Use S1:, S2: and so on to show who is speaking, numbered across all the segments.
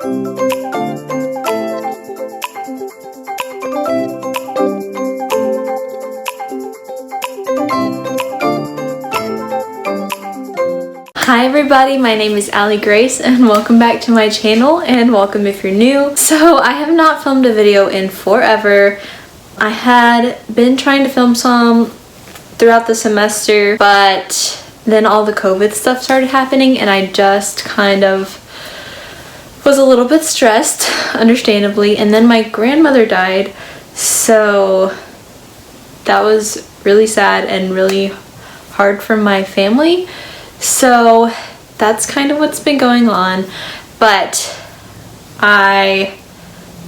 S1: Hi everybody, my name is Allie Grace and welcome back to my channel, and welcome if you're new. So I have not filmed a video in forever. I had been trying to film some throughout the semester, but then all the COVID stuff started happening and I just kind of was a little bit stressed, understandably, and then my grandmother died, so that was really sad and really hard for my family. So that's kind of what's been going on, but I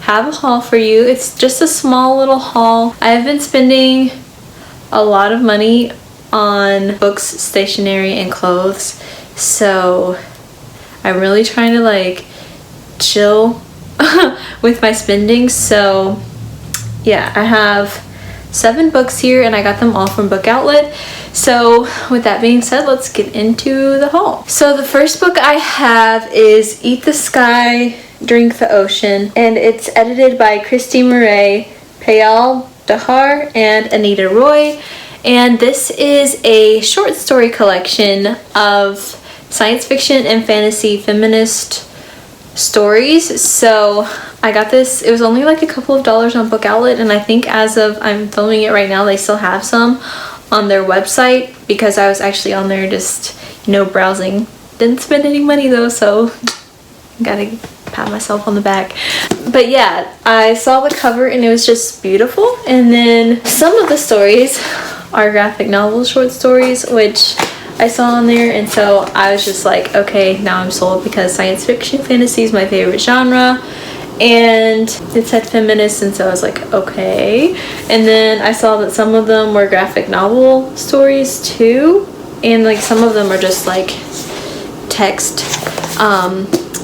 S1: have a haul for you. It's just a small little haul. I've been spending a lot of money on books, stationery, and clothes, so I'm really trying to like chill with my spending. So yeah, I have 7 books here and I got them all from Book Outlet. So with that being said, let's get into the haul. So the first book I have is Eat the Sky, Drink the Ocean, and it's edited by Christy Murray, Payal Dahar, and Anita Roy. And this is a short story collection of science fiction and fantasy feminist stories. So I got this, it was only like a couple of dollars on Book Outlet, and I think as of I'm filming it right now they still have some on their website, because I was actually on there just, you know, browsing. Didn't spend any money though, so gotta pat myself on the back. But yeah, I saw the cover and it was just beautiful, and then some of the stories are graphic novel short stories which I saw on there, and so I was just like, okay, now I'm sold, because science fiction fantasy is my favorite genre, and it said feminist, and so I was like, okay. And then I saw that some of them were graphic novel stories too, and like some of them are just like text.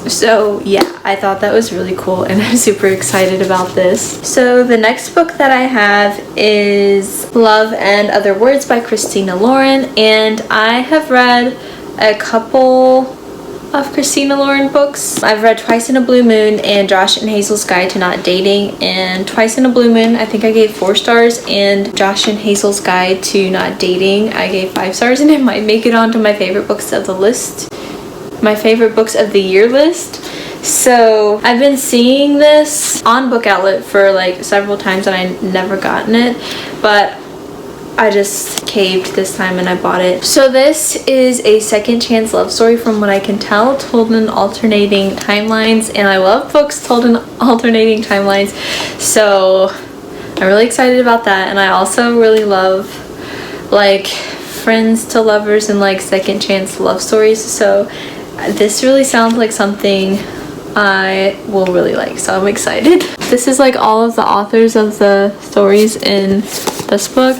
S1: So yeah, I thought that was really cool and I'm super excited about this. So the next book that I have is Love and Other Words by Christina Lauren, and I have read a couple of Christina Lauren books. I've read Twice in a Blue Moon and Josh and Hazel's Guide to Not Dating, and Twice in a Blue Moon I think I gave 4 stars, and Josh and Hazel's Guide to Not Dating I gave 5 stars, and it might make it onto my favorite books of the list, my favorite books of the year list. So I've been seeing this on Book Outlet for like several times and I never gotten it, but I just caved this time and I bought it. So this is a second chance love story from what I can tell, told in alternating timelines, and I love books told in alternating timelines, so I'm really excited about that. And I also really love like friends to lovers and like second chance love stories, so this really sounds like something I will really like, so I'm excited. This is like all of the authors of the stories in this book.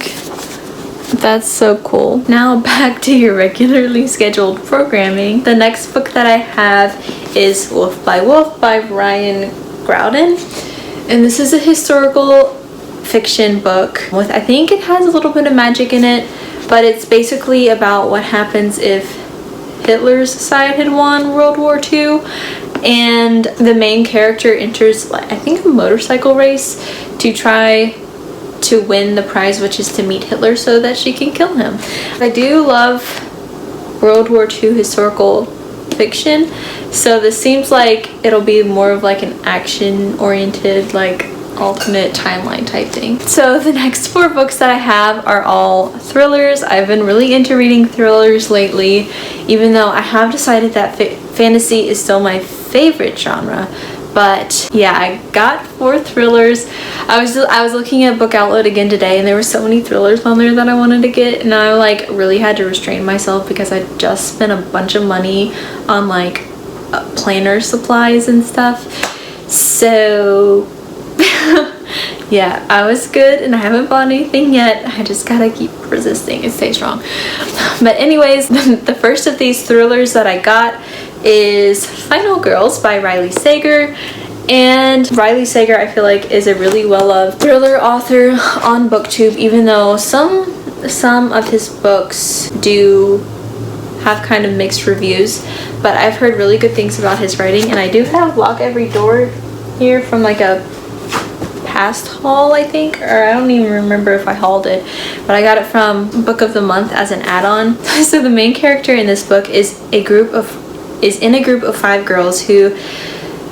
S1: That's so cool. Now back to your regularly scheduled programming. The next book that I have is Wolf by Ryan Groudon, and this is a historical fiction book with, I think it has a little bit of magic in it, but it's basically about what happens if Hitler's side had won World War II, and the main character enters, I think, a motorcycle race to try to win the prize, which is to meet Hitler so that she can kill him. I do love World War II historical fiction, so this seems like it'll be more of like an action oriented, like alternate timeline type thing. So the next 4 books that I have are all thrillers. I've been really into reading thrillers lately, even though I have decided that fantasy is still my favorite genre. But yeah, I got 4 thrillers. I was looking at Book Outlet again today, and there were so many thrillers on there that I wanted to get, and I like really had to restrain myself because I just spent a bunch of money on like planner supplies and stuff. So yeah, I was good and I haven't bought anything yet. I just gotta keep resisting and stay strong. But anyways, the first of these thrillers that I got is Final Girls by Riley Sager. And Riley Sager, I feel like, is a really well-loved thriller author on BookTube, even though some of his books do have kind of mixed reviews, but I've heard really good things about his writing. And I do have Lock Every Door here from like a past haul, I think, or I don't even remember if I hauled it, but I got it from Book of the Month as an add-on. So the main character in this book is in a group of 5 girls who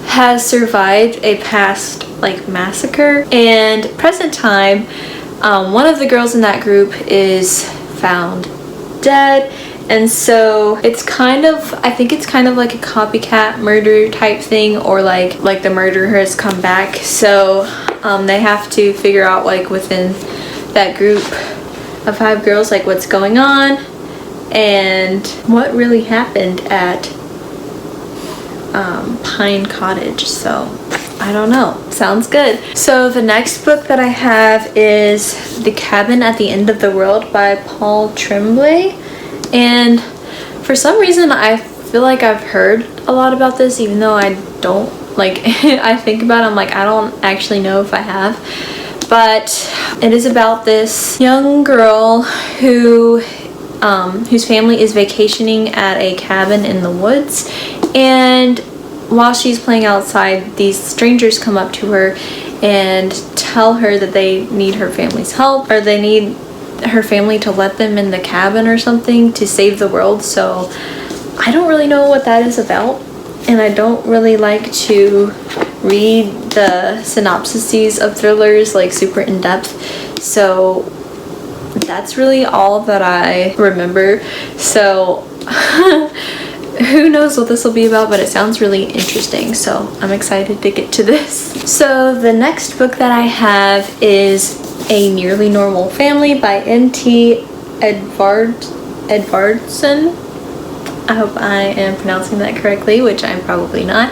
S1: has survived a past like massacre, and present time one of the girls in that group is found dead. And so it's kind of, I think it's kind of like a copycat murder type thing, or like the murderer has come back. So they have to figure out like within that group of 5 girls like what's going on and what really happened at Pine Cottage. So I don't know. Sounds good. So the next book that I have is The Cabin at the End of the World by Paul Tremblay. And for some reason I feel like I've heard a lot about this, even though I don't, like, I think about it, I'm like, I don't actually know if I have. But it is about this young girl whose family is vacationing at a cabin in the woods, and while she's playing outside, these strangers come up to her and tell her that they need her family's help, or they need her family to let them in the cabin or something to save the world. So I don't really know what that is about, and I don't really like to read the synopsises of thrillers like super in depth, so that's really all that I remember. So who knows what this will be about, but it sounds really interesting, so I'm excited to get to this. So the next book that I have is A Nearly Normal Family by N.T. Edvardson. I hope I am pronouncing that correctly, which I'm probably not.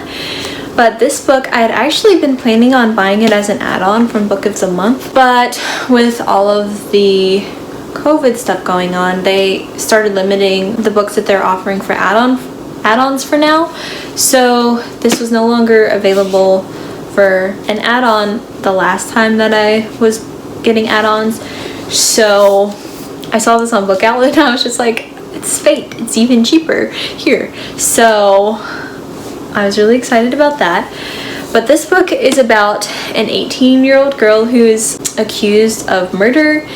S1: But this book, I had actually been planning on buying it as an add-on from Book of the Month, but with all of the COVID stuff going on, they started limiting the books that they're offering for add-ons for now. So this was no longer available for an add-on the last time that I was getting add-ons. So I saw this on Book Outlet and I was just like, it's fate, it's even cheaper here. So I was really excited about that. But this book is about an 18-year-old girl who is accused of murder,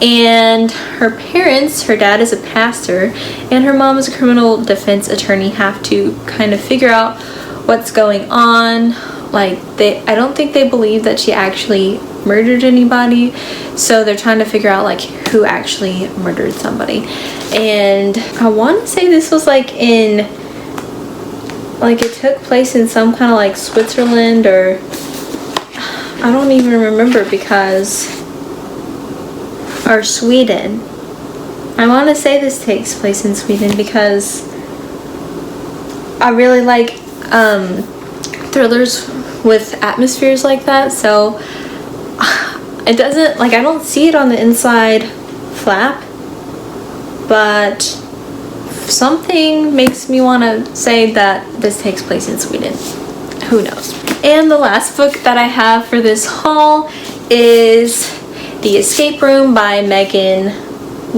S1: and her parents, her dad is a pastor and her mom is a criminal defense attorney, have to kind of figure out what's going on. Like, I don't think they believe that she actually murdered anybody, so they're trying to figure out like who actually murdered somebody. And I want to say this was like it took place in some kind of like Switzerland, or I don't even remember, or Sweden. I want to say this takes place in Sweden because I really like thrillers with atmospheres like that. So it doesn't, like, I don't see it on the inside flap, but something makes me want to say that this takes place in Sweden. Who knows? And the last book that I have for this haul is The Escape Room by Megan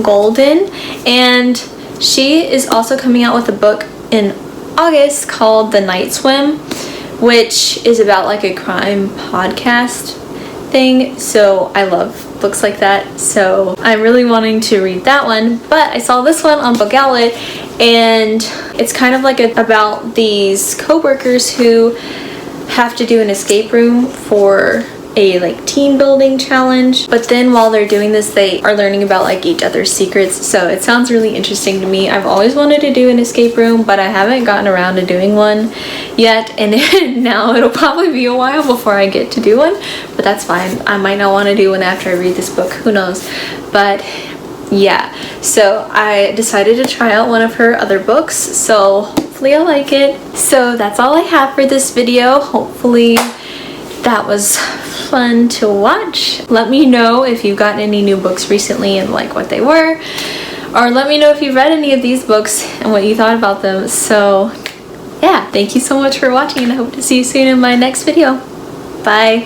S1: Golden, and she is also coming out with a book in August called The Night Swim, which is about like a crime podcast thing. So I love books like that, so I'm really wanting to read that one. But I saw this one on Book Outlet, and it's kind of like about these co-workers who have to do an escape room for a like team building challenge, but then while they're doing this they are learning about like each other's secrets. So it sounds really interesting to me. I've always wanted to do an escape room, but I haven't gotten around to doing one yet, and now it'll probably be a while before I get to do one, but that's fine. I might not want to do one after I read this book, who knows. But yeah, so I decided to try out one of her other books, so hopefully I like it. So that's all I have for this video. Hopefully that was fun to watch. Let me know if you've gotten any new books recently and like what they were, or let me know if you've read any of these books and what you thought about them. So yeah, thank you so much for watching, and I hope to see you soon in my next video. Bye.